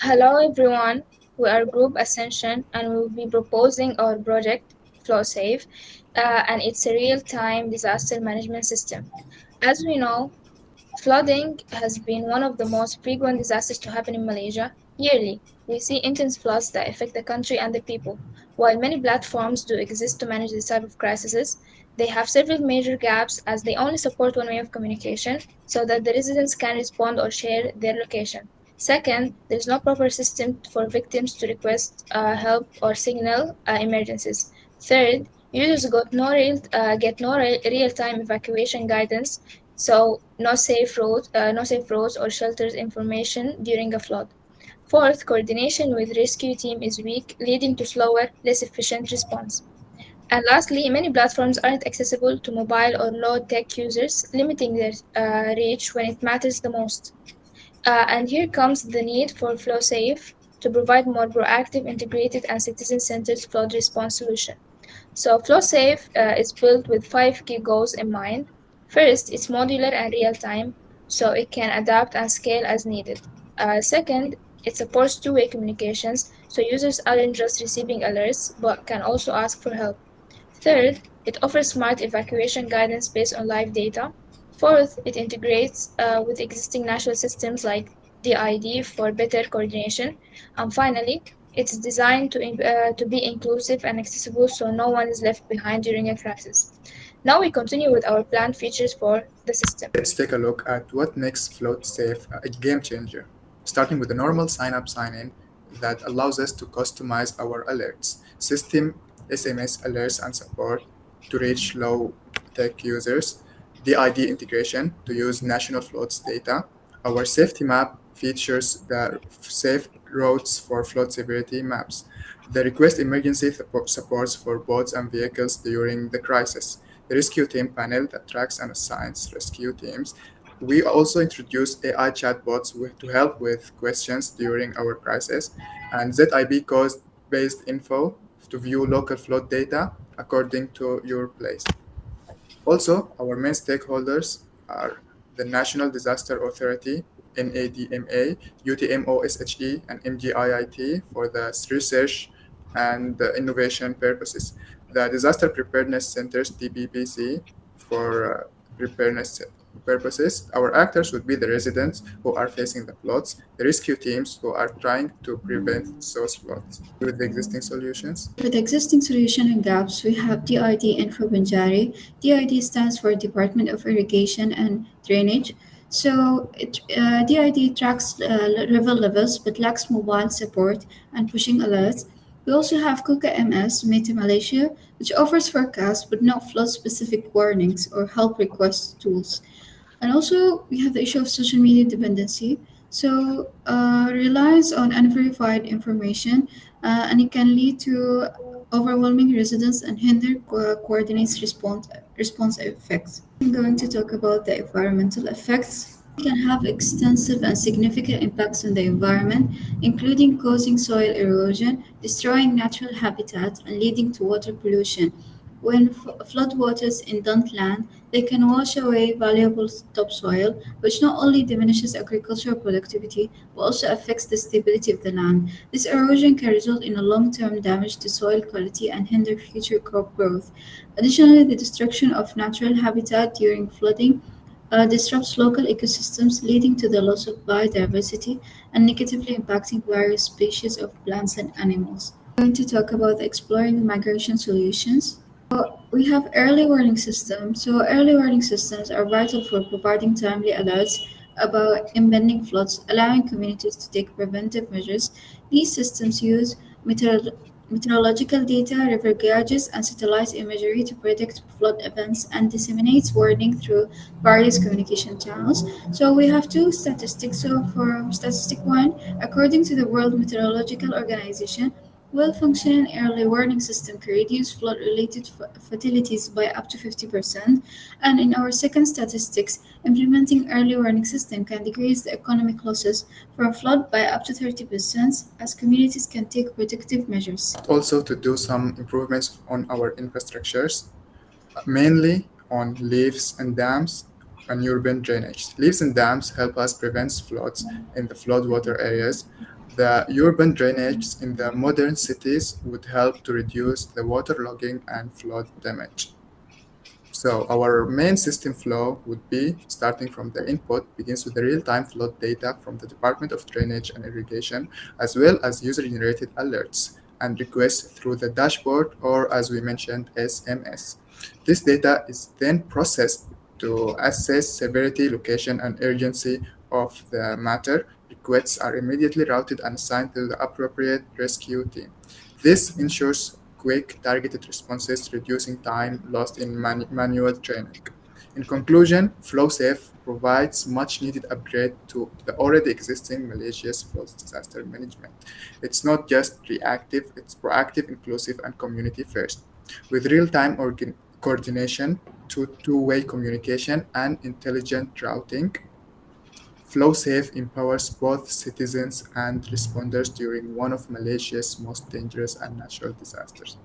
Hello everyone, we are Group Ascension and we will be proposing our project FlowSafe and it's a real-time disaster management system. As we know, flooding has been one of the most frequent disasters to happen in Malaysia. Yearly, we see intense floods that affect the country and the people. While many platforms do exist to manage this type of crises, they have several major gaps as they only support one way of communication so that the residents can respond or share their location. Second, there is no proper system for victims to request help or signal emergencies. Third, users get no real-time evacuation guidance, so no safe roads or shelters information during a flood. Fourth, coordination with rescue team is weak, leading to slower, less efficient response. And lastly, many platforms aren't accessible to mobile or low-tech users, limiting their reach when it matters the most. And here comes the need for FlowSafe to provide more proactive, integrated, and citizen-centered flood response solution. So FlowSafe is built with five key goals in mind. First, it's modular and real-time, so it can adapt and scale as needed. Second, it supports two-way communications, so users aren't just receiving alerts, but can also ask for help. Third, it offers smart evacuation guidance based on live data. Fourth, it integrates with existing national systems like DID for better coordination. And finally, it's designed to be inclusive and accessible so no one is left behind during a crisis. Now we continue with our planned features for the system. Let's take a look at what makes FloatSafe a game changer, starting with a normal sign-up sign-in that allows us to customize our alerts, system SMS alerts and support to reach low-tech users, DID integration to use national floats data. Our safety map features the safe routes for flood severity maps. The request emergency supports for boats and vehicles during the crisis. The rescue team panel that tracks and assigns rescue teams. We also introduced AI chatbots to help with questions during our crisis, and ZIB code-based info to view local flood data according to your place. Also, our main stakeholders are the National Disaster Authority, NADMA, UTMOSHE, and MGIIT for the research and the innovation purposes. The Disaster Preparedness Centers, DPPC, for preparedness purposes. Our actors would be the residents who are facing the floods, the rescue teams who are trying to prevent those floods with the existing solutions. For the existing solution and gaps, we have DID Info Banjari. DID stands for Department of Irrigation and Drainage. DID tracks river levels but lacks mobile support and pushing alerts. We also have Kuka MS, Meta Malaysia, which offers forecasts but not flood specific warnings or help request tools. And also, we have the issue of social media dependency. Reliance on unverified information, and it can lead to overwhelming residents and hinder coordinates response effects. I'm going to talk about the environmental effects. It can have extensive and significant impacts on the environment, including causing soil erosion, destroying natural habitat, and leading to water pollution. When floodwaters inundate land, they can wash away valuable topsoil, which not only diminishes agricultural productivity but also affects the stability of the land. This erosion can result in a long-term damage to soil quality and hinder future crop growth. Additionally, the destruction of natural habitat during flooding disrupts local ecosystems, leading to the loss of biodiversity and negatively impacting various species of plants and animals. I'm going to talk about exploring migration solutions. We have early warning systems. Early warning systems are vital for providing timely alerts about impending floods, allowing communities to take preventive measures. These systems use meteorological data, river gauges, and satellite imagery to predict flood events and disseminates warning through various communication channels. So we have two statistics. So for statistic one, according to the World Meteorological Organization, well-functioning early warning system can reduce flood-related fatalities by up to 50%. And in our second statistics, implementing early warning system can decrease the economic losses from flood by up to 30% as communities can take protective measures. Also, to do some improvements on our infrastructures, mainly on levees and dams and urban drainage. Levees and dams help us prevent floods in the floodwater areas. The urban drainage in the modern cities would help to reduce the waterlogging and flood damage. So our main system flow would be starting from the input, begins with the real-time flood data from the Department of Drainage and Irrigation, as well as user-generated alerts and requests through the dashboard or, as we mentioned, SMS. This data is then processed to assess severity, location, and urgency of the matter. Requests are immediately routed and assigned to the appropriate rescue team. This ensures quick, targeted responses, reducing time lost in manual training. In conclusion, FlowSafe provides much needed upgrade to the already existing Malaysia's flood disaster management. It's not just reactive, it's proactive, inclusive, and community first. With real time coordination, two-way communication, and intelligent routing, FlowSafe empowers both citizens and responders during one of Malaysia's most dangerous and natural disasters.